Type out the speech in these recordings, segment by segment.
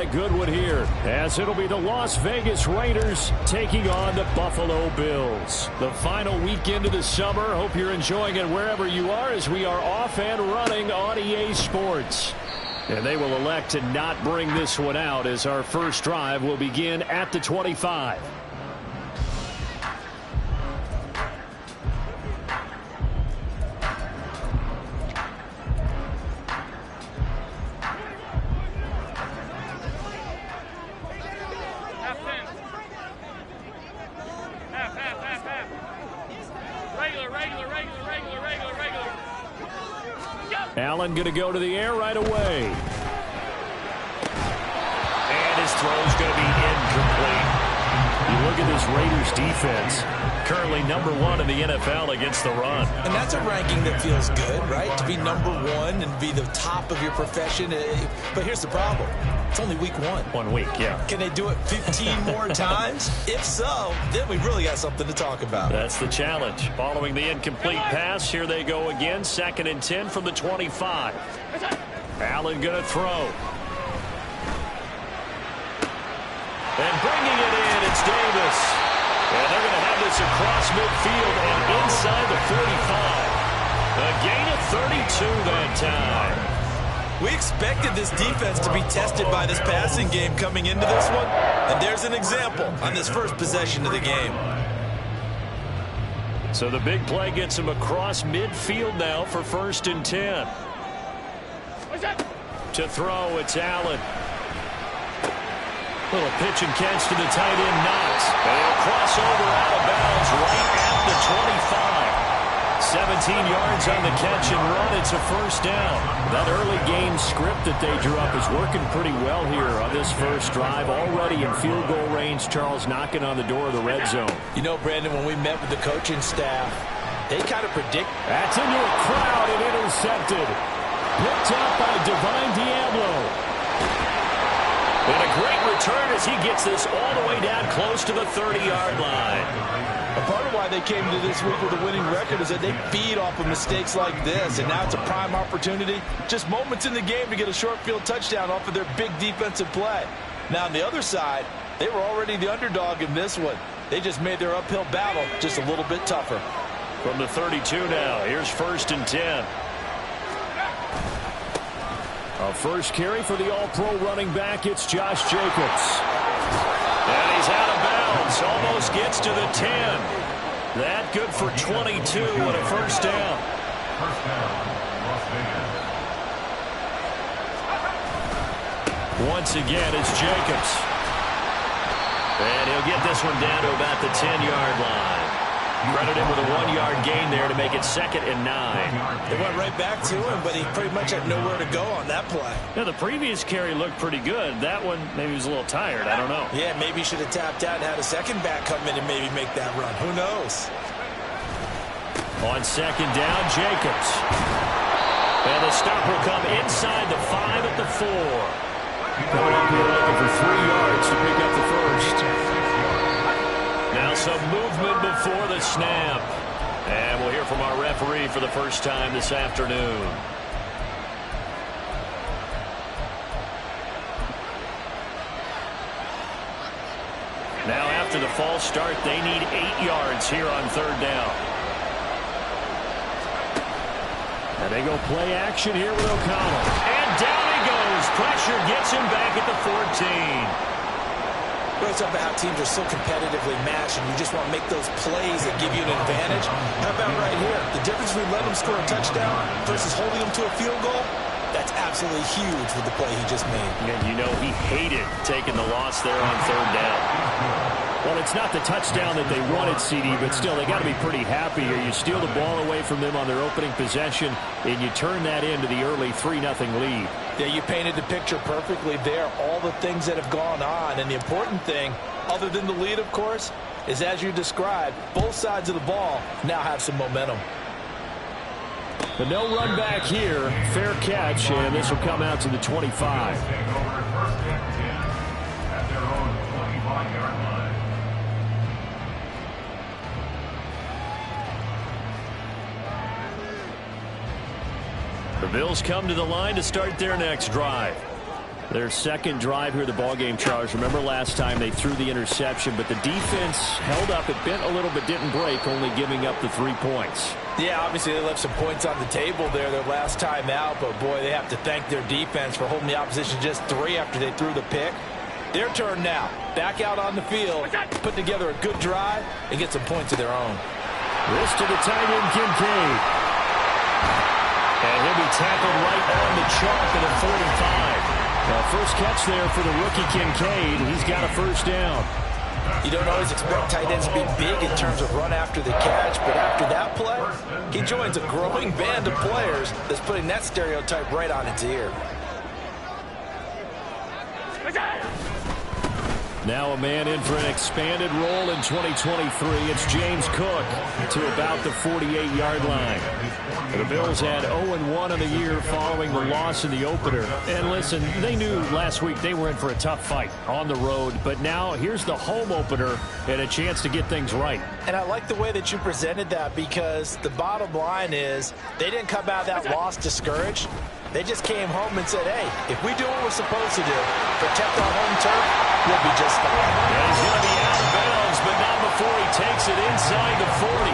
a good one here, as it'll be the Las Vegas Raiders taking on the Buffalo Bills. The final weekend of the summer. Hope you're enjoying it wherever you are, as we are off and running on EA Sports. And they will elect to not bring this one out, as our first drive will begin at the 25. Allen going to go to the air right away. And his throw's going to be incomplete. You look at this Raiders defense, currently #1 in the NFL against the run. And that's a ranking that feels good, right? To be #1 and be the top of your profession. But here's the problem. It's only week 1. 1 week, yeah. Can they do it 15 more times? If so, then we really got something to talk about. That's the challenge. Following the incomplete pass, here they go again. 2nd and 10 from the 25. Allen going to throw. And bringing it in, it's Davis. And they're going to have this across midfield and inside the 45. A gain of 32 that time. We expected this defense to be tested by this passing game coming into this one. And there's an example on this first possession of the game. So the big play gets him across midfield now for 1st and 10. To throw, it's Allen. Little pitch and catch to the tight end, Knox. And he'll cross over out of bounds right at the 25. 17 yards on the catch and run. It's a 1st down. That early game script that they drew up is working pretty well here on this first drive. Already in field goal range, Charles, knocking on the door of the red zone. You know, Brandon, when we met with the coaching staff, they kind of predict. That's into a crowd and intercepted. Picked up by Divine Diablo. And a great return as he gets this all the way down close to the 30-yard line. A part of why they came to this week with a winning record is that they feed off of mistakes like this, and now it's a prime opportunity. Just moments in the game to get a short field touchdown off of their big defensive play. Now, on the other side, they were already the underdog in this one. They just made their uphill battle just a little bit tougher. From the 32 now, here's 1st and 10. A first carry for the all-pro running back, it's Josh Jacobs. And he's out of bounds, almost gets to the 10. That good for 22 and a 1st down. Once again, it's Jacobs. And he'll get this one down to about the 10-yard line. Credit him with a 1-yard gain there to make it 2nd and 9. They went right back to him, but he pretty much had nowhere to go on that play. Yeah, the previous carry looked pretty good. That one, maybe he was a little tired. I don't know. Yeah, maybe he should have tapped out and had a second back come in and maybe make that run. Who knows? On 2nd down, Jacobs. And the stop will come inside the 5 at the 4. Coming up here looking for 3 yards to pick up the 1st. Now some movement before the snap. And we'll hear from our referee for the first time this afternoon. Now after the false start, they need 8 yards here on 3rd down. And they go play action here with O'Connell. And down he goes. Pressure gets him back at the 14. Well, it's about how teams are so competitively matched, and you just want to make those plays that give you an advantage. How about right here? The difference between letting them score a touchdown versus holding them to a field goal, that's absolutely huge with the play he just made. And you know he hated taking the loss there on 3rd down. Well, it's not the touchdown that they wanted, CD, but still, they got to be pretty happy here. You steal the ball away from them on their opening possession, and you turn that into the early 3-0 lead. Yeah, you painted the picture perfectly there. All the things that have gone on, and the important thing, other than the lead, of course, is as you described, both sides of the ball now have some momentum. But no run back here. Fair catch, and this will come out to the 25. The Bills come to the line to start their next drive. Their second drive here, the ballgame, Charles. Remember last time they threw the interception, but the defense held up. It bent a little but didn't break, only giving up the 3 points. Yeah, obviously they left some points on the table there their last time out, but boy, they have to thank their defense for holding the opposition just 3 after they threw the pick. Their turn now. Back out on the field, put together a good drive, and get some points of their own. This to the tight end, Kincaid. And he'll be tackled right on the chalk at the 45. First catch there for the rookie Kincaid. He's got a first down. You don't always expect tight ends to be big in terms of run after the catch, but after that play, he joins a growing band of players that's putting that stereotype right on its ear. Now a man in for an expanded role in 2023. It's James Cook to about the 48-yard line. The Bills had 0-1 in the year following the loss in the opener. And listen, they knew last week they were in for a tough fight on the road. But now here's the home opener and a chance to get things right. And I like the way that you presented that, because the bottom line is they didn't come out of that loss discouraged. They just came home and said, hey, if we do what we're supposed to do, protect our home turf, we'll be just fine. And he's going to be out of bounds, but not before he takes it inside the 40.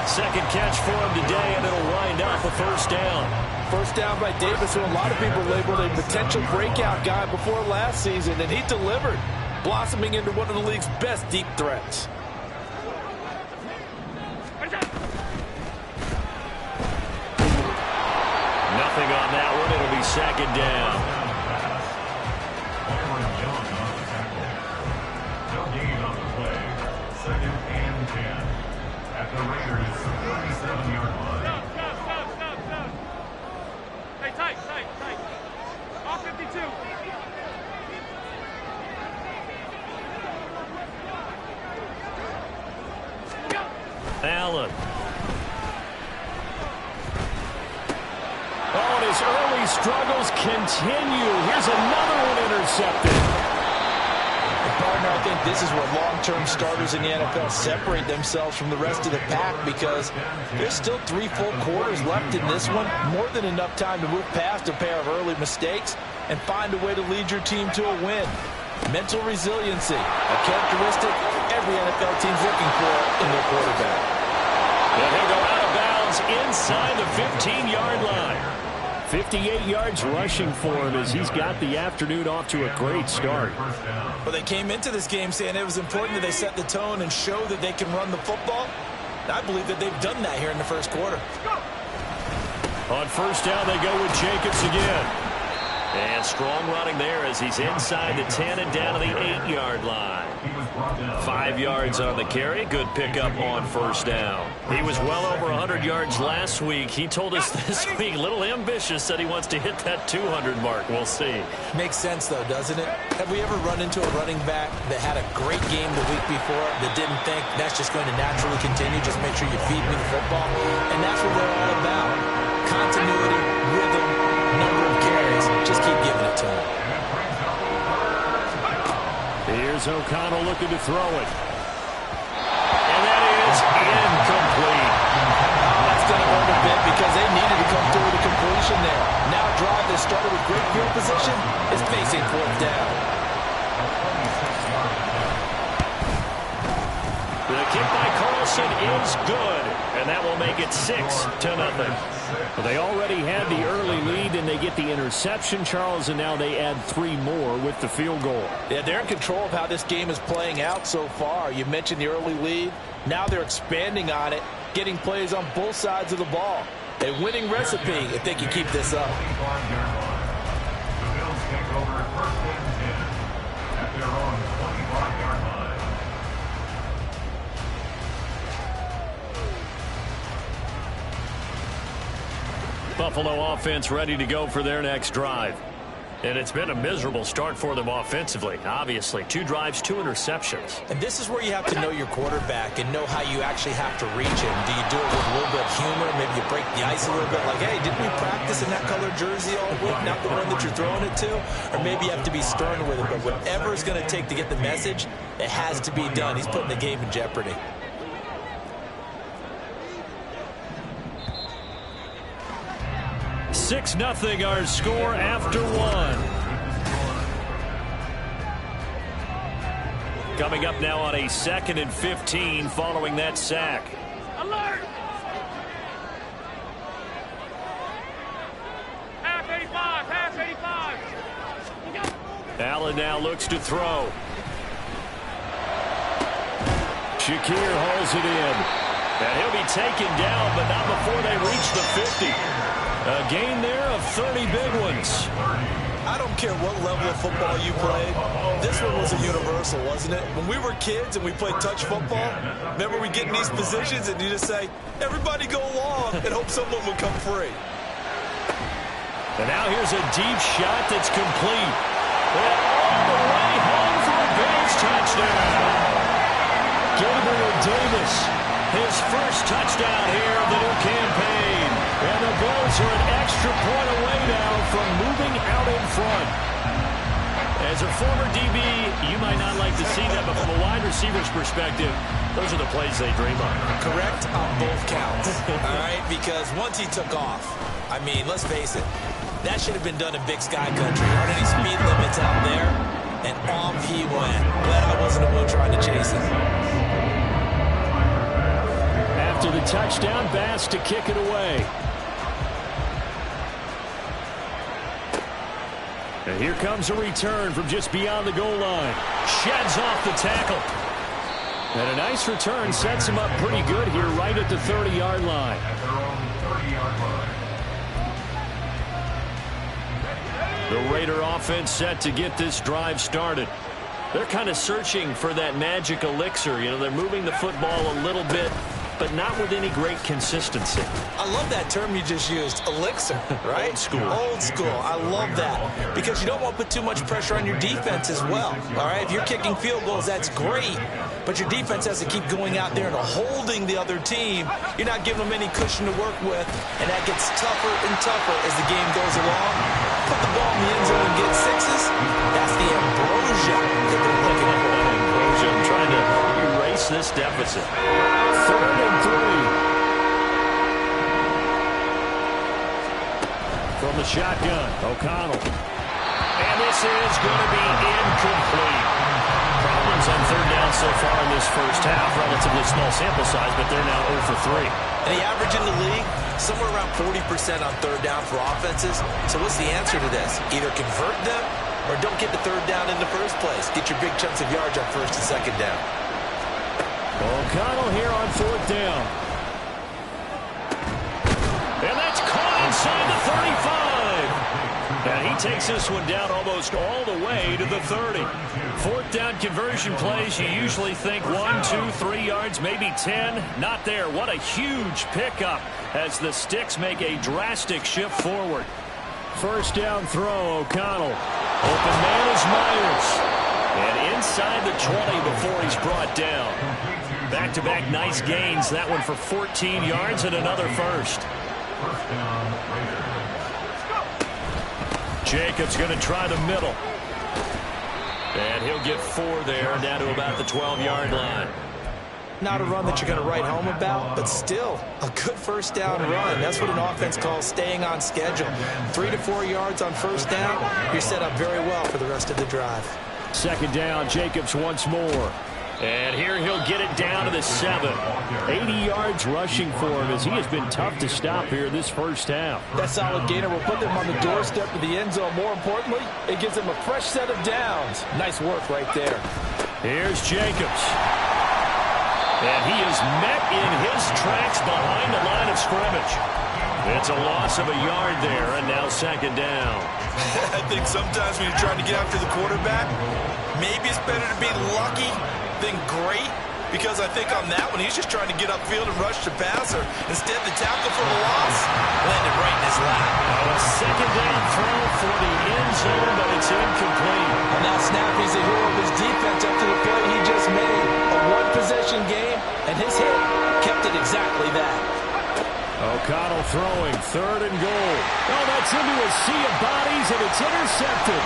Second catch for him today, and it'll wind up a first down. First down by Davis, who a lot of people labeled a potential breakout guy before last season, and he delivered, blossoming into one of the league's best deep threats. Nothing on that one. It'll be second down. No gain on the play. 2nd and 10 at the Raiders' 37-yard line. Stop. Hey, tight. All 52. Allen. Oh, and his early struggles continue. Here's another one intercepted. Partner, I think this is where long-term starters in the NFL separate themselves from the rest of the pack, because there's still 3 full quarters left in this one. More than enough time to move past a pair of early mistakes and find a way to lead your team to a win. Mental resiliency, a characteristic every NFL team's looking for in their quarterback. And he'll go out of bounds inside the 15-yard line. 58 yards rushing for him as he's got the afternoon off to a great start. Well, they came into this game saying it was important that they set the tone and show that they can run the football. I believe that they've done that here in the first quarter. On first down, they go with Jacobs again. And strong running there as he's inside the 10 and down to the 8-yard line. 5 yards on the carry. Good pickup on first down. He was well over 100 yards last week. He told us this week, a little ambitious, said he wants to hit that 200 mark. We'll see. Makes sense, though, doesn't it? Have we ever run into a running back that had a great game the week before that didn't think that's just going to naturally continue? Just make sure you feed me the football. And that's what they're all about. Continuity, rhythm, number of carries. Just keep giving it to him. Here's O'Connell looking to throw it. And that is incomplete. That's going to hurt a bit because they needed to come through with a completion there. Now a drive that started with great field position is facing 4th down. The kick by Carlson is good, and that will make it 6-0. Well, they already had the early lead, and they get the interception, Charles, and now they add 3 more with the field goal. Yeah, they're in control of how this game is playing out so far. You mentioned the early lead. Now they're expanding on it, getting plays on both sides of the ball. A winning recipe if they can keep this up. The Bills take over 1st and 10 at their own 25-yard line. Buffalo offense ready to go for their next drive. And it's been a miserable start for them offensively, obviously. 2 drives, 2 interceptions. And this is where you have to know your quarterback and know how you actually have to reach him. Do you do it with a little bit of humor? Maybe you break the ice a little bit like, hey, didn't we practice in that colored jersey all week, not the one that you're throwing it to? Or maybe you have to be stern with it. But whatever it's going to take to get the message, it has to be done. He's putting the game in jeopardy. 6-0 our score after 1. Coming up now on a 2nd and 15 following that sack. Alert! Half 85, half 85. Allen now looks to throw. Shakir holds it in. And he'll be taken down, but not before they reach the 50. A gain there of 30 big ones. I don't care what level of football you played. This one was a universal, wasn't it? When we were kids and we played touch football, remember we get in these positions and you just say, everybody go along and hope someone will come free. And now here's a deep shot that's complete. And all the way home for a Bills touchdown. Gabriel Davis, his first touchdown here of the new campaign. And the Bills are an extra point away now from moving out in front. As a former DB, you might not like to see that, but from a wide receiver's perspective, those are the plays they dream of. Correct on both counts, all right? Because once he took off, I mean, let's face it, that should have been done in Big Sky Country. Aren't any speed limits out there? And off he went. Glad I wasn't the one trying to chase him. After the touchdown, Bass to kick it away. And here comes a return from just beyond the goal line. Sheds off the tackle. And a nice return sets him up pretty good here right at the 30-yard line. At their own 30-yard line. The Raider offense set to get this drive started. They're kind of searching for that magic elixir. You know, they're moving the football a little bit, but not with any great consistency. I love that term you just used, elixir, right? Old school. Old school. I love that because you don't want to put too much pressure on your defense as well, all right? If you're kicking field goals, that's great, but your defense has to keep going out there and holding the other team. You're not giving them any cushion to work with, and that gets tougher and tougher as the game goes along. Put the ball in the end zone and get sixes. That's the ambrosia that they're looking for. Ambrosia, I'm trying to erase this deficit. 3rd and 3. From the shotgun, O'Connell. And this is going to be incomplete. Problems on 3rd down so far in this first half. Relatively small sample size, but they're now 0 for 3. And the average in the league, somewhere around 40% on 3rd down for offenses. So what's the answer to this? Either convert them or don't get the 3rd down in the first place. Get your big chunks of yards on 1st and 2nd down. O'Connell here on 4th down. And that's caught inside the 35. And he takes this one down almost all the way to the 30. 4th down conversion plays, you usually think 1, 2, 3 yards, maybe 10. Not there. What a huge pickup as the Sticks make a drastic shift forward. 1st down throw, O'Connell. Open man is Myers. And inside the 20 before he's brought down. Back-to-back nice gains. That one for 14 yards and another first. First down, Raiders. Jacobs going to try the middle. And he'll get 4 there, down to about the 12-yard line. Not a run that you're going to write home about, but still a good 1st down run. That's what an offense calls staying on schedule. 3 to 4 yards on 1st down, you're set up very well for the rest of the drive. 2nd down, Jacobs once more. And here he'll get it down to the 7. 80 yards rushing for him as he has been tough to stop here this first half. That solid gainer will put them on the doorstep of the end zone. More importantly, it gives them a fresh set of downs. Nice work right there. Here's Jacobs. And he is met in his tracks behind the line of scrimmage. It's a loss of a yard there, and now 2nd down. I think sometimes when you're trying to get after the quarterback, maybe it's better to be lucky than great, because I think on that one, he's just trying to get upfield and rush the passer. Instead, the tackle for the loss landed right in his lap. A 2nd down throw for the end zone, but it's incomplete. And now Snap, he's a hero of his defense after the play he just made. A one-possession game, and his hit kept it exactly that. O'Connell throwing, 3rd and goal. Oh, that's into a sea of bodies, and it's intercepted.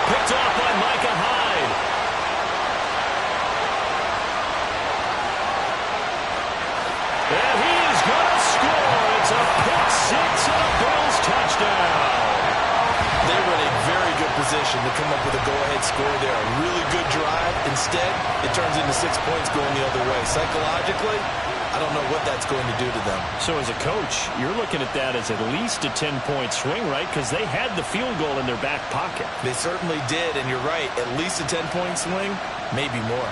Picked off by Micah Hyde. And he is going to score. It's a pick 6 and a Bills touchdown. They were in a very good position to come up with a go-ahead score there. A really good drive, Instead, it turns into 6 points going the other way. Psychologically, I don't know what that's going to do to them. So as a coach, you're looking at that as at least a 10-point swing, right? Because they had the field goal in their back pocket. They certainly did, and you're right. At least a 10-point swing, maybe more.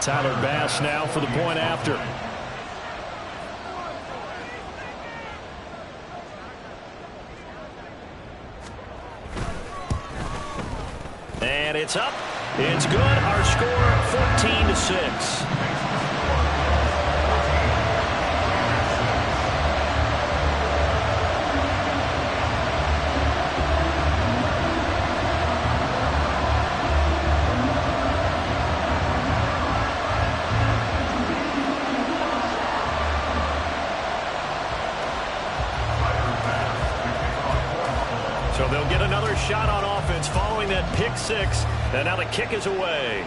Tyler Bass now for the point after. And it's up. It's good. Our score, 14-6. So they'll get another shot on offense following that pick six. And now the kick is away.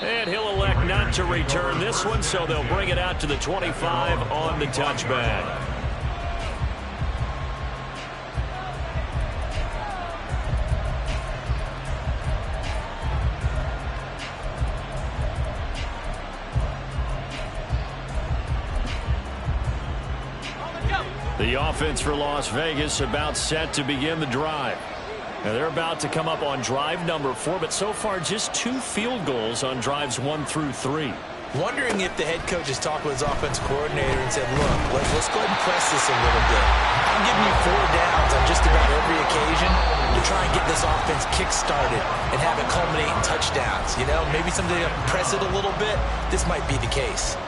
And he'll elect not to return this one, so they'll bring it out to the 25 on the touchback. The offense for Las Vegas about set to begin the drive. Now they're about to come up on drive number 4, but so far just 2 field goals on drives 1 through 3. Wondering if the head coach has talked with his offensive coordinator and said, look, let's go ahead and press this a little bit. I'm giving you 4 downs on just about every occasion to try and get this offense kick-started and have it culminate in touchdowns. You know, maybe someday press it a little bit. This might be the case.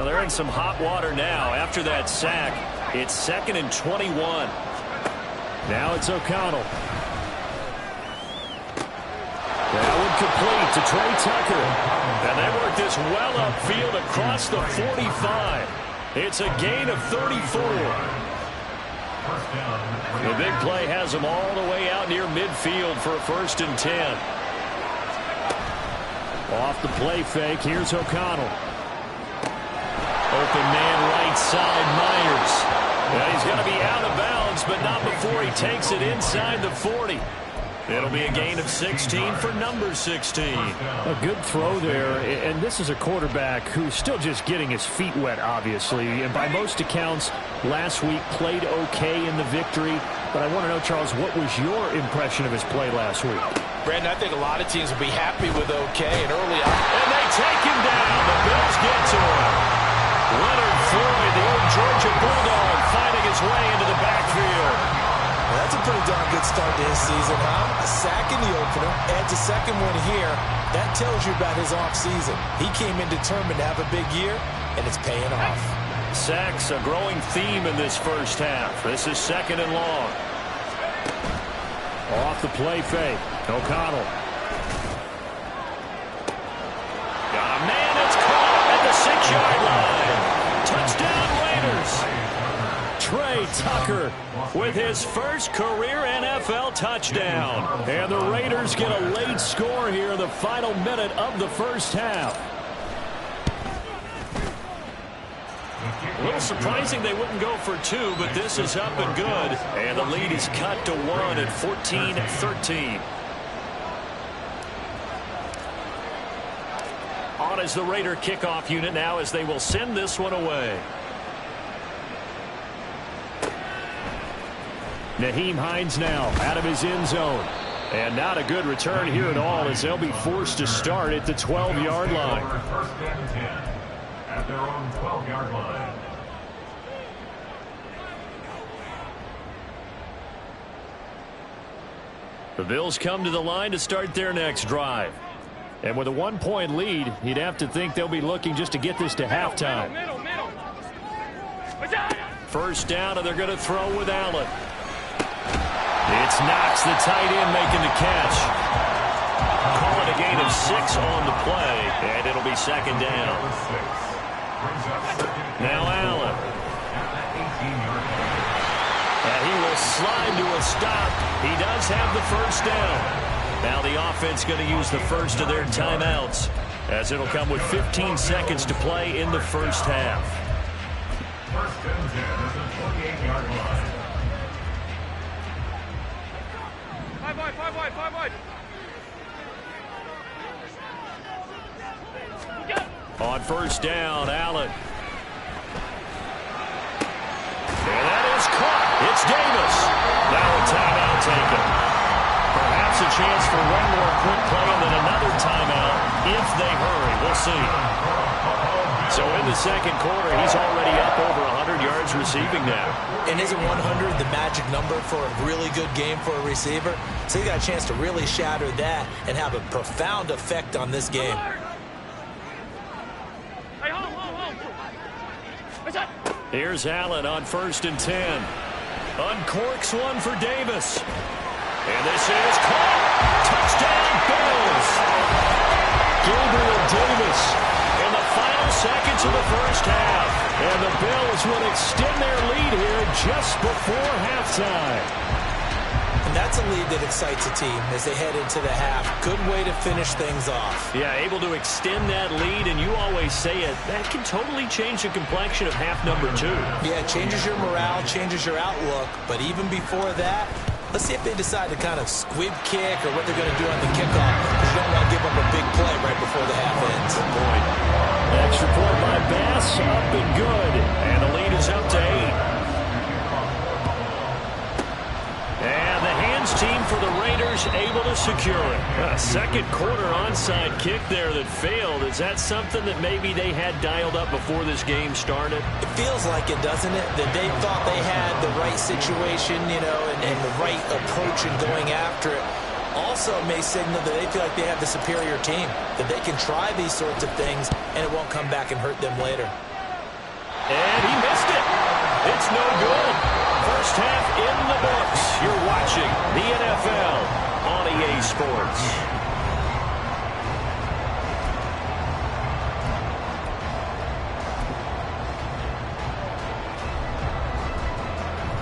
They're in some hot water now. After that sack, it's 2nd and 21. Now it's O'Connell. That one complete to Trey Tucker. And they work this well upfield across the 45. It's a gain of 34. The big play has them all the way out near midfield for a 1st and 10. Off the play fake, here's O'Connell. Open man right side, Myers. Yeah, he's going to be out of bounds, but not before he takes it inside the 40. It'll be a gain of 16 for number 16. A good throw there, and this is a quarterback who's still just getting his feet wet, obviously. And by most accounts, last week played okay in the victory. But I want to know, Charles, what was your impression of his play last week? Brandon, I think a lot of teams will be happy with okay and early on. And they take him down. The Bills get to him. Leonard Floyd, the old Georgia Bulldog, finding his way into the backfield. Well, that's a pretty darn good start to his season, huh? A sack in the opener, adds a second one here. That tells you about his offseason. He came in determined to have a big year, and it's paying off. Sacks, a growing theme in this first half. This is 2nd and long. Off the play fake, O'Connell. Got a man that's caught at the 6-yard line. Touchdown Raiders. Trey Tucker with his first career NFL touchdown. And the Raiders get a late score here in the final minute of the first half. A little surprising they wouldn't go for 2, but this is up and good. And the lead is cut to 1 at 14-13. On as the Raider kickoff unit now as they will send this one away. Nyheim Hines now out of his end zone. And not a good return here at all as they'll be forced to start at the 12-yard line. 1st and 10 at their own 12-yard line. The Bills come to the line to start their next drive. And with a 1-point lead, you'd have to think they'll be looking just to get this to halftime. First down, and they're going to throw with Allen. It's Knox, the tight end, making the catch. Call it a gain of 6 on the play, and it'll be 2nd down. Now Allen. stop. He does have the first down. Now the offense going to use the first of their timeouts, as it'll come with 15 seconds to play in the first half. First and 10 at the 28-yard line. 5 wide, 5 wide, 5 wide. On first down, Allen. And that is caught. It's Davis. Now a timeout taken. Perhaps a chance for one more quick play and then another timeout if they hurry. We'll see. So in the second quarter, he's already up over 100 yards receiving now. And isn't 100 the magic number for a really good game for a receiver? So he got a chance to really shatter that and have a profound effect on this game. Hey, hold. What's up? Here's Allen on first and 10. Uncorks one for Davis. And this is caught. Touchdown, Bills. Gabriel Davis in the final seconds of the first half. And the Bills will extend their lead here just before halftime. And that's a lead that excites a team as they head into the half. Good way to finish things off. Yeah, able to extend that lead, and you always say it, that can totally change the complexion of half number 2. Yeah, it changes your morale, changes your outlook. But even before that, let's see if they decide to kind of squib kick or what they're going to do on the kickoff, because you don't want to give them a big play right before the half ends. Good point. Extra point by Bass, up and good. And the lead is up to 8. And the hands team for the Raiders able to secure it. A second quarter onside kick there that failed. Is that something that maybe they had dialed up before this game started? It feels like it, doesn't it? That they thought they had the right situation, and the right approach in going after it. Also may signal that they feel like they have the superior team, that they can try these sorts of things, and it won't come back and hurt them later. And he missed it. It's no good. First half in the books. You're watching the NFL on EA Sports.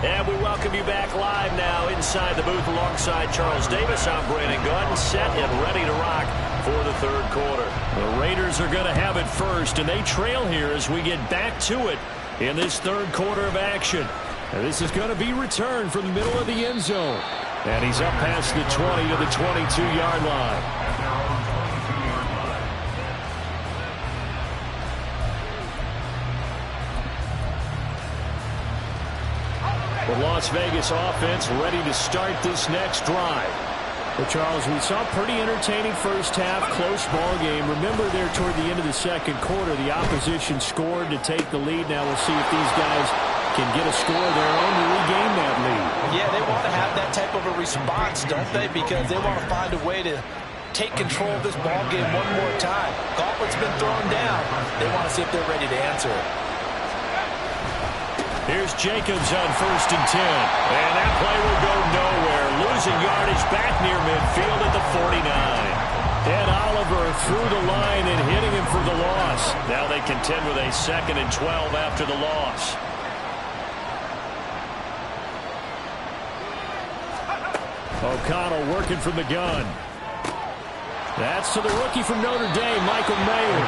And we welcome you back live now inside the booth alongside Charles Davis. I'm Brandon Gunn, set and ready to rock for the third quarter. The Raiders are going to have it first, and they trail here as we get back to it in this third quarter of action. And this is going to be returned from the middle of the end zone. And he's up past the 20 to the 22-yard line. The Las Vegas offense ready to start this next drive. Well, Charles, we saw a pretty entertaining first half, close ball game. Remember there toward the end of the second quarter, the opposition scored to take the lead. Now we'll see if these guys can get a score of their own to regain that lead. Yeah, they want to have that type of a response, don't they? Because they want to find a way to take control of this ball game one more time. Gauntlet's been thrown down. They want to see if they're ready to answer it. Here's Jacobs on first and 10. And that play will go nowhere. Losing yardage back near midfield at the 49. Ed Oliver through the line and hitting him for the loss. Now they contend with a 2nd and 12 after the loss. O'Connell working from the gun. That's to the rookie from Notre Dame, Michael Mayer.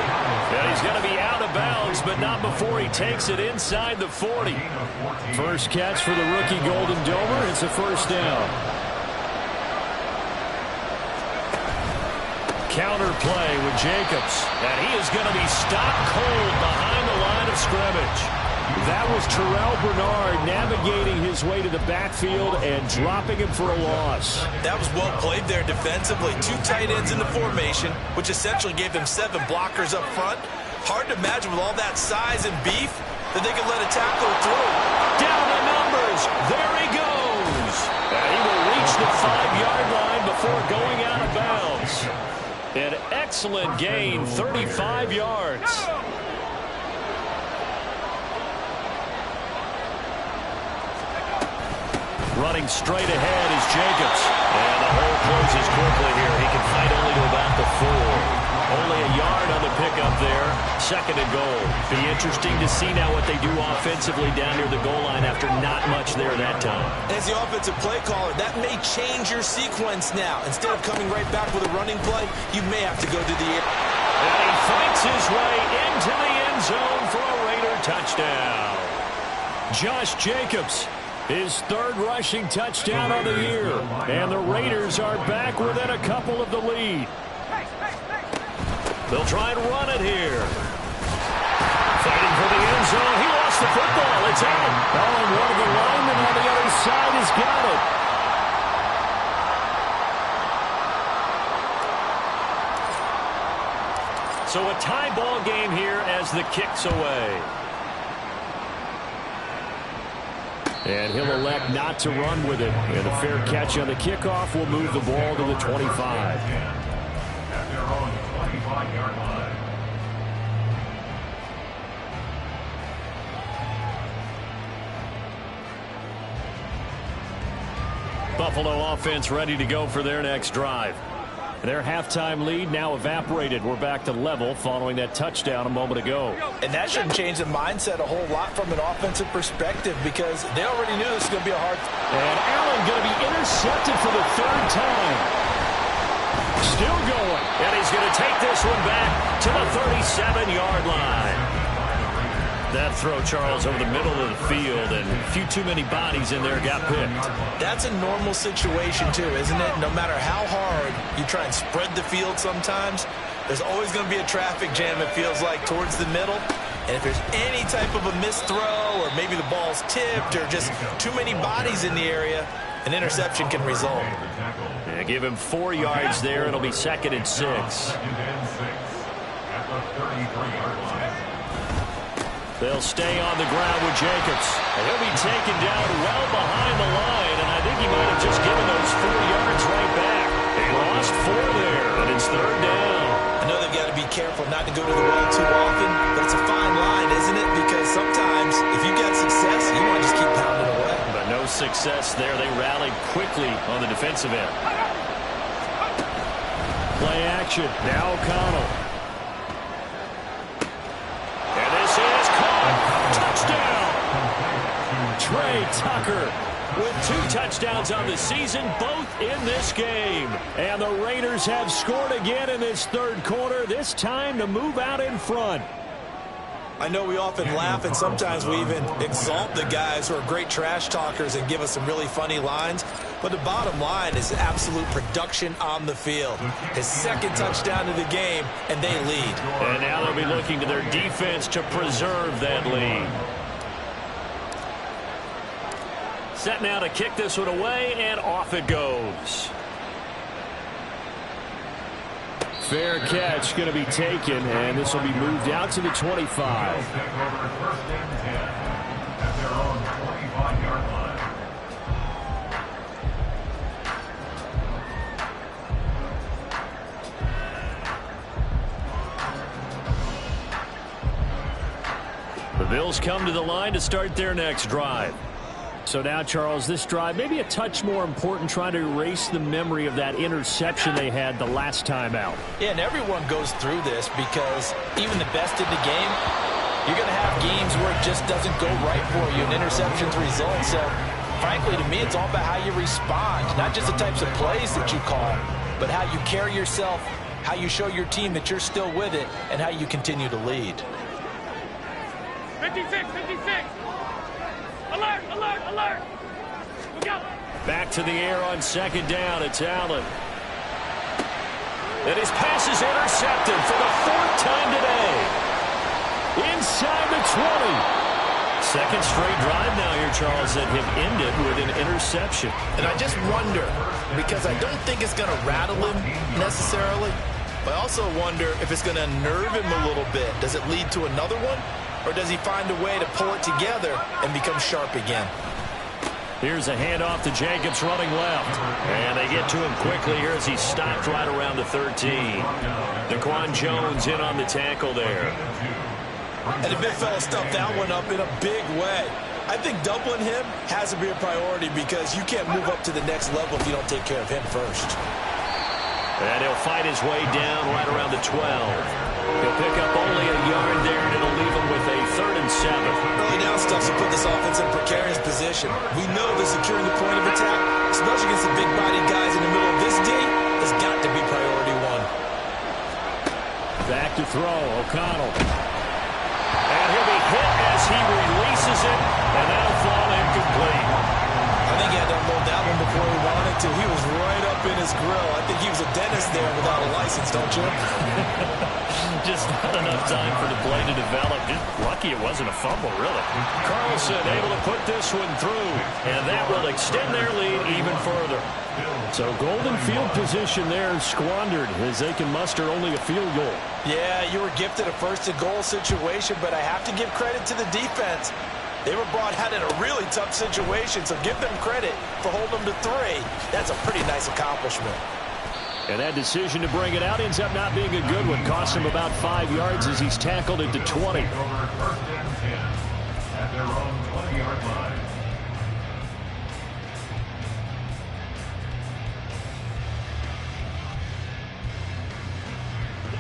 Yeah, he's going to be out of bounds, but not before he takes it inside the 40. First catch for the rookie Golden Domer. It's a first down. Counter play with Jacobs. And he is going to be stopped cold behind the line of scrimmage. That was Terrell Bernard navigating his way to the backfield and dropping him for a loss. That was well played there defensively. 2 tight ends in the formation, which essentially gave them 7 blockers up front. Hard to imagine with all that size and beef that they could let a tackler through. Down the numbers. There he goes. And he will reach the 5-yard line before going out of bounds. An excellent gain, 35 yards. Running straight ahead is Jacobs. And the hole closes quickly here. He can fight only to about the 4. Only a yard on the pickup there. 2nd and goal. Be interesting to see now what they do offensively down near the goal line after not much there that time. As the offensive play caller, that may change your sequence now. Instead of coming right back with a running play, you may have to go to the air. And he fights his way into the end zone for a Raider touchdown. Josh Jacobs, his 3rd rushing touchdown of the year. And the Raiders are back within a couple of the lead. They'll try and run it here. Fighting for the end zone. He lost the football. It's out. Oh, and one of the linemen on the other side has got it. So a tie ball game here as the kick's away. And he'll elect not to run with it. And a fair catch on the kickoff will move the ball to the 25. At their own 25-yard line. Buffalo offense ready to go for their next drive. Their halftime lead now evaporated. We're back to level following that touchdown a moment ago. And that shouldn't change the mindset a whole lot from an offensive perspective because they already knew this was going to be a hard. And Allen going to be intercepted for the 3rd time. Still going. And he's going to take this one back to the 37-yard line. That throw, Charles, over the middle of the field, and a few too many bodies in there got picked. That's a normal situation, too, isn't it? No matter how hard you try and spread the field sometimes, there's always going to be a traffic jam, it feels like, towards the middle. And if there's any type of a missed throw or maybe the ball's tipped or just too many bodies in the area, an interception can result. Yeah, give him 4 yards there. It'll be 2nd and 6. 2nd and 6 at the 33-yard line. They'll stay on the ground with Jacobs. And he'll be taken down well behind the line, and I think he might have just given those 4 yards right back. They lost 4 there, and it's 3rd down. I know they've got to be careful not to go to the well too often, but it's a fine line, isn't it? Because sometimes if you got success, you want to just keep pounding away. But no success there. They rallied quickly on the defensive end. Play action. Now O'Connell. And this is caught. Touchdown. Trey Tucker with 2 touchdowns on the season, both in this game. And the Raiders have scored again in this 3rd quarter, this time to move out in front. I know we often laugh and sometimes we even exalt the guys who are great trash talkers and give us some really funny lines. But the bottom line is absolute production on the field. His 2nd touchdown of the game, and they lead. And now they'll be looking to their defense to preserve that lead. Set now to kick this one away, and off it goes. Fair catch going to be taken, and this will be moved out to the 25. First and 10 at their own 25-yard line. The Bills come to the line to start their next drive. So now, Charles, this drive maybe a touch more important, trying to erase the memory of that interception they had the last time out. Yeah, and everyone goes through this because even the best in the game, you're going to have games where it just doesn't go right for you and interceptions result. So, frankly, to me, it's all about how you respond, not just the types of plays that you call, but how you carry yourself, how you show your team that you're still with it, and how you continue to lead. 56, 56. Alert, alert, alert. Look out. Back to the air on 2nd down. It's Allen. And his pass is intercepted for the 4th time today. Inside the 20. 2nd straight drive now here, Charles, that have ended with an interception. And I just wonder, because I don't think it's going to rattle him necessarily, but I also wonder if it's going to unnerve him a little bit. Does it lead to another one? Or does he find a way to pull it together and become sharp again? Here's a handoff to Jacobs running left. And they get to him quickly here as he stopped right around the 13. Daquan Jones in on the tackle there. And the big fella stuffed that one up in a big way. I think doubling him has to be a priority because you can't move up to the next level if you don't take care of him first. And he'll fight his way down right around the 12. He'll pick up only a yard there, and it'll leave him with a 3rd and 7. Early down stuff to put this offense in a precarious position. We know that securing the point of attack, especially against the big-bodied guys in the middle of this D, has got to be priority one. Back to throw, O'Connell. And he'll be hit as he releases it, and that'll fall incomplete. I think he had to unload that one before he wanted to. He was right up in his grill. I think he was a dentist there without a license, don't you? Just not enough time for the play to develop. Just lucky it wasn't a fumble, really. Carlson able to put this one through, and that will extend their lead even further. So golden field position there squandered as they can muster only a field goal. Yeah, you were gifted a 1st-and-goal situation, but I have to give credit to the defense. They were brought out in a really tough situation, so give them credit for holding them to 3. That's a pretty nice accomplishment. And that decision to bring it out ends up not being a good one. Cost him about 5 yards as he's tackled at the 20. Over 1st and 10 at their own 20-yard line.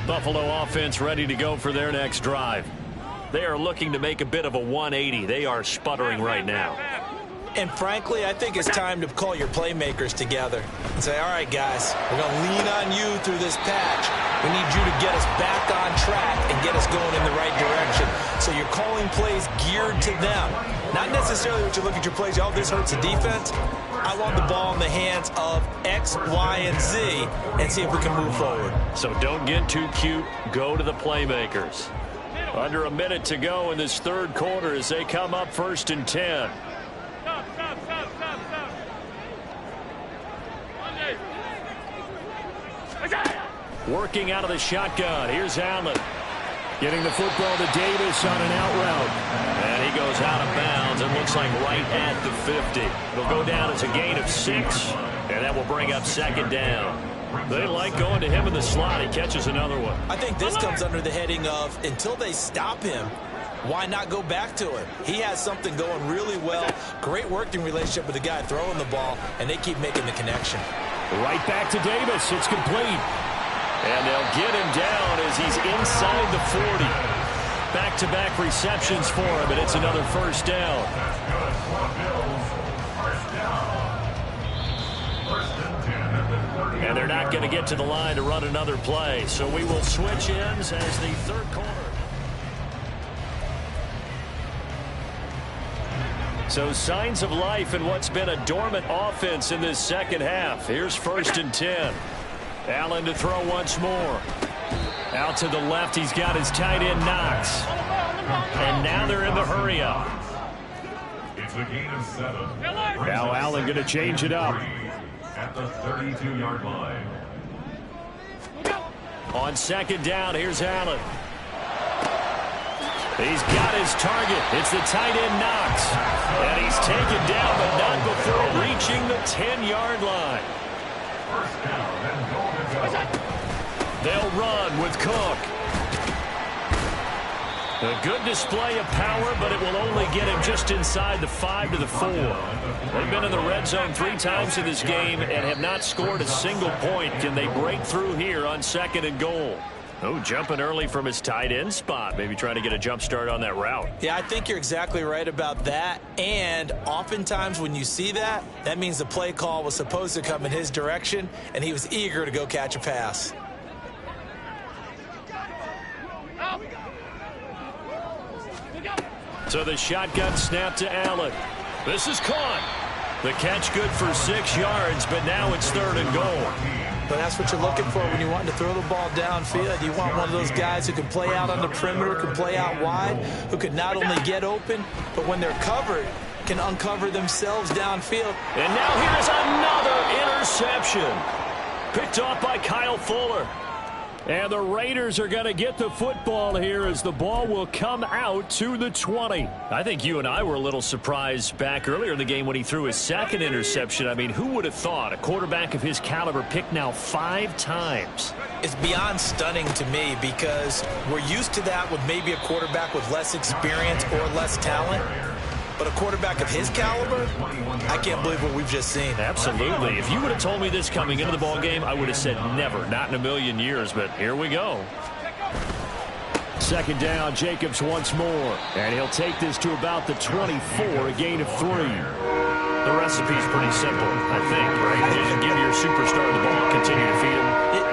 Buffalo offense ready to go for their next drive. They are looking to make a bit of a 180. They are sputtering right now. And frankly, I think it's time to call your playmakers together and say, all right, guys, we're going to lean on you through this patch. We need you to get us back on track and get us going in the right direction. So you're calling plays geared to them. Not necessarily what you look at your plays, oh, this hurts the defense. I want the ball in the hands of X, Y, and Z and see if we can move forward. So don't get too cute. Go to the playmakers. Under a minute to go in this 3rd quarter as they come up 1st and 10. Working out of the shotgun. Here's Allen. Getting the football to Davis on an out route. And he goes out of bounds. It looks like right at the 50. It'll go down as a gain of 6. And that will bring up 2nd down. They like going to him in the slot. He catches another one. I think this comes under the heading of until they stop him, why not go back to him? He has something going really well. Great working relationship with the guy throwing the ball, and they keep making the connection. Right back to Davis. It's complete. And they'll get him down as he's inside the 40. Back-to-back receptions for him, and it's another 1st down. That's good for the Bills. 1st down. 1st and 10 at the 30. And they're not going to get to the line to run another play. So we will switch ends as the 3rd quarter. So signs of life in what's been a dormant offense in this 2nd half. Here's 1st and 10. Allen to throw once more. Out to the left, he's got his tight end Knox. And now they're in the hurry up. It's a gain of 7. Now Allen going to change it up. At the 32-yard line. On 2nd down, here's Allen. He's got his target. It's the tight end Knox. And he's taken down, but not before reaching the 10-yard line. 1st down and goal to go. They'll run with Cook. A good display of power, but it will only get him just inside the 5 to the 4. They've been in the red zone 3 times in this game and have not scored a single point. Can they break through here on 2nd and goal? Oh, jumping early from his tight end spot. Maybe trying to get a jump start on that route. Yeah, I think you're exactly right about that. And oftentimes when you see that, that means the play call was supposed to come in his direction, and he was eager to go catch a pass. So the shotgun snap to Allen. This is caught. The catch good for 6 yards, but now it's 3rd and goal. But that's what you're looking for when you want to throw the ball downfield. You want one of those guys who can play out on the perimeter, can play out wide, who can not only get open, but when they're covered, can uncover themselves downfield. And now here's another interception. Picked off by Kyle Fuller. And the Raiders are going to get the football here as the ball will come out to the 20. I think you and I were a little surprised back earlier in the game when he threw his 2nd interception. I mean, who would have thought a quarterback of his caliber picked now 5 times? It's beyond stunning to me because we're used to that with maybe a quarterback with less experience or less talent. But a quarterback of his caliber, I can't believe what we've just seen. Absolutely. If you would have told me this coming into the ball game, I would have said never, not in a million years. But here we go. Second down, Jacobs once more. And he'll take this to about the 24, a gain of 3. The recipe's pretty simple, I think, right? Just give your superstar the ball, continue to feed him.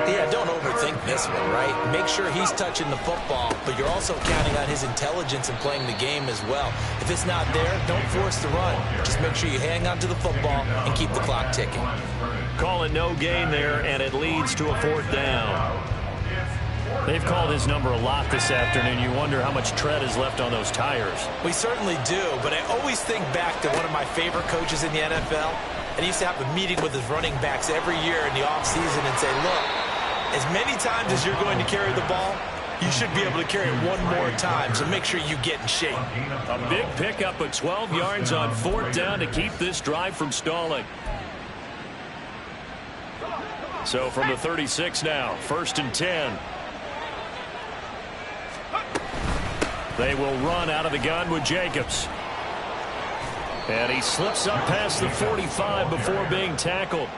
Yeah, don't overthink this one, right? Make sure he's touching the football, but you're also counting on his intelligence and playing the game as well. If it's not there, don't force the run. Just make sure you hang on to the football and keep the clock ticking. Call it no gain there, and it leads to a 4th down. They've called his number a lot this afternoon. You wonder how much tread is left on those tires. We certainly do, but I always think back to one of my favorite coaches in the NFL, and he used to have a meeting with his running backs every year in the offseason and say, look, as many times as you're going to carry the ball, you should be able to carry it one more time, so make sure you get in shape. A big pickup of 12 yards on 4th down to keep this drive from stalling. So from the 36 now, 1st and 10. They will run out of the gun with Jacobs. And he slips up past the 45 before being tackled.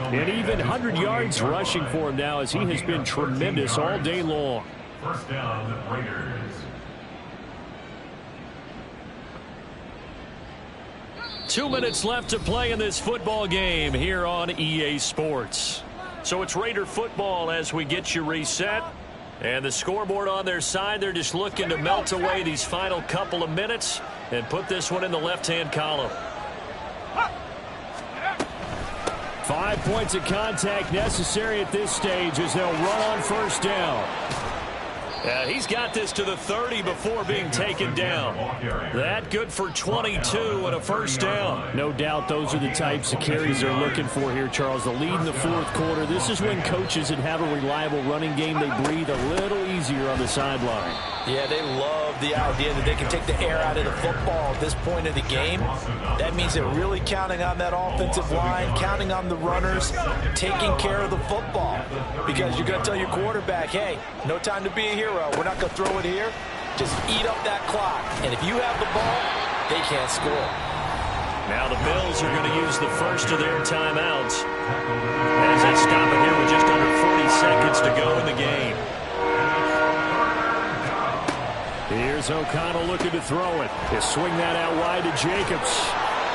And even 100 yards rushing for him now, as he has been tremendous all day long. 1st down, Raiders. 2 minutes left to play in this football game here on EA Sports. So it's Raider football as we get you reset. And the scoreboard on their side, they're just looking to melt away these final couple of minutes and put this one in the left-hand column. 5 points of contact necessary at this stage as they'll run on 1st down. He's got this to the 30 before being taken down. That good for 22 and a 1st down. No doubt those are the types of carries they're looking for here, Charles. The lead in the 4th quarter. This is when coaches that have a reliable running game, they breathe a little easier on the sideline. Yeah, they love the idea that they can take the air out of the football at this point of the game. That means they're really counting on that offensive line, counting on the runners, taking care of the football. Because you're going to tell your quarterback, hey, no time to be a hero. We're not going to throw it here. Just eat up that clock. And if you have the ball, they can't score. Now the Bills are going to use the first of their timeouts as they stop it here with just under 40 seconds to go in the game. Here's O'Connell looking to throw it. He'll swing that out wide to Jacobs.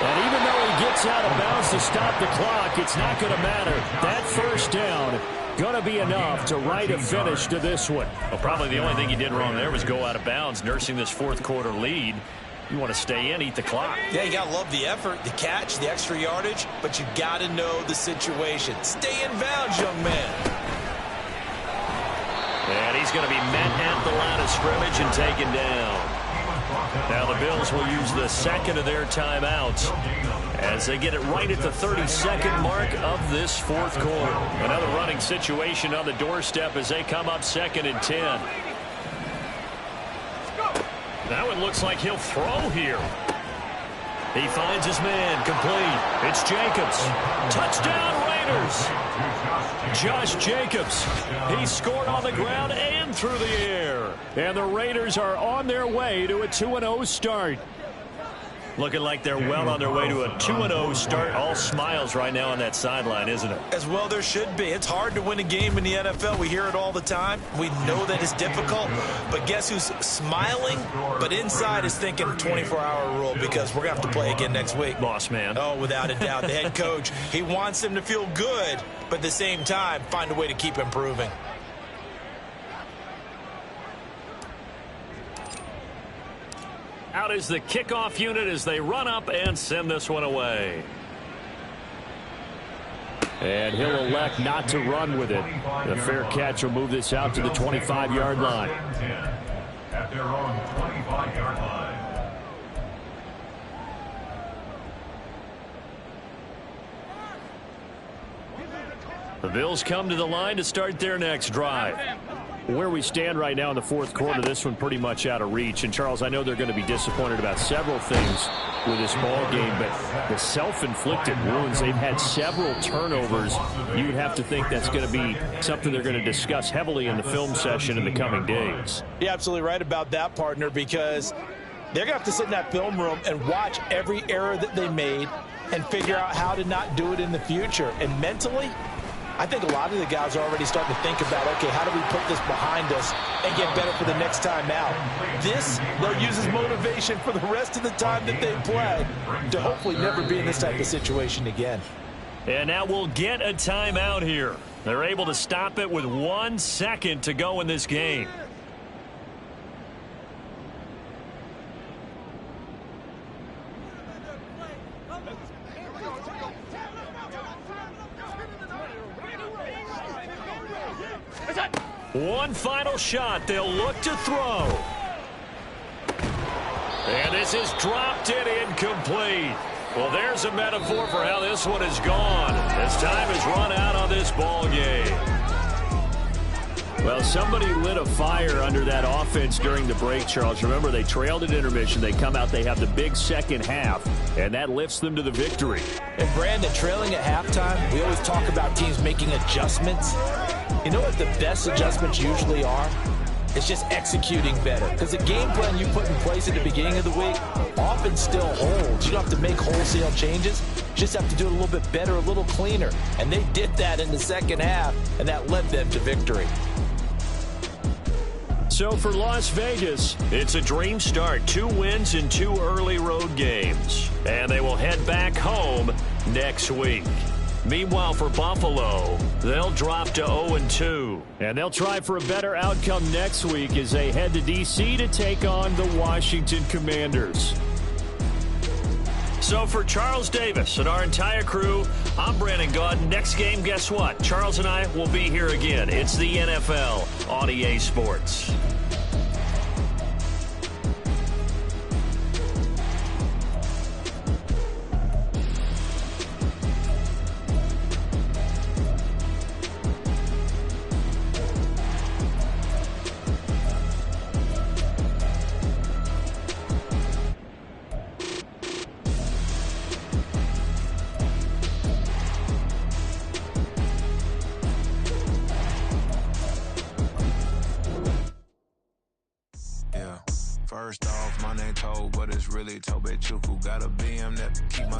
And even though he gets out of bounds to stop the clock, it's not going to matter. That 1st down going to be enough to write a finish to this one. Well, probably the only thing he did wrong there was go out of bounds, nursing this 4th quarter lead. You want to stay in, eat the clock. Yeah, you got to love the effort, the catch, the extra yardage, but you got to know the situation. Stay in bounds, young man. And he's going to be met at the line of scrimmage and taken down. Now the Bills will use the 2nd of their timeouts as they get it right at the 32nd mark of this 4th quarter. Another running situation on the doorstep as they come up 2nd and 10. Now it looks like he'll throw here. He finds his man, complete. It's Jacobs. Touchdown Raiders. Josh Jacobs. He scored on the ground and through the air. And the Raiders are on their way to a 2-0 start. Looking like they're well on their way to a 2-0 start. All smiles right now on that sideline, isn't it? As well there should be. It's hard to win a game in the NFL. We hear it all the time. We know that it's difficult. But guess who's smiling? But inside is thinking 24-hour rule because we're going to have to play again next week. Boss man. Oh, without a doubt. The head coach, he wants them to feel good, but at the same time, find a way to keep improving. Out is the kickoff unit as they run up and send this one away. And he'll elect not to run with it. The fair catch will move this out to the 25-yard line. At their own 25-yard line. The Bills come to the line to start their next drive. Where we stand right now in the 4th quarter, this one pretty much out of reach. And, Charles, I know they're going to be disappointed about several things with this ball game, but the self-inflicted wounds, they've had several turnovers. You'd have to think that's going to be something they're going to discuss heavily in the film session in the coming days. You're absolutely right about that, partner, because They're going to have to sit in that film room and watch every error that they made and figure out how to not do it in the future. And mentally, I think a lot of the guys are already starting to think about, okay, how do we put this behind us and get better for the next time out? This, they'll use as motivation for the rest of the time that they play to hopefully never be in this type of situation again. And now we'll get a timeout here. They're able to stop it with 1 second to go in this game. One final shot. They'll look to throw. And this is dropped and incomplete. Well, there's a metaphor for how this one is gone. As time has run out on this ball game. Well, somebody lit a fire under that offense during the break, Charles. Remember, they trailed at intermission. They come out, they have the big second half, and that lifts them to the victory. And, Brandon, trailing at halftime, we always talk about teams making adjustments. You know what the best adjustments usually are? It's just executing better. Because the game plan you put in place at the beginning of the week often still holds. You don't have to make wholesale changes. You just have to do it a little bit better, a little cleaner. And they did that in the second half, and that led them to victory. So for Las Vegas, it's a dream start. 2 wins in 2 early road games. And they will head back home next week. Meanwhile, for Buffalo, they'll drop to 0-2. And they'll try for a better outcome next week as they head to D.C. to take on the Washington Commanders. So for Charles Davis and our entire crew, I'm Brandon Gaud. Next game, guess what? Charles and I will be here again. It's the NFL on EA Sports. First off, my name Toad, but it's really Tobe Chuku. Got a BM that keep my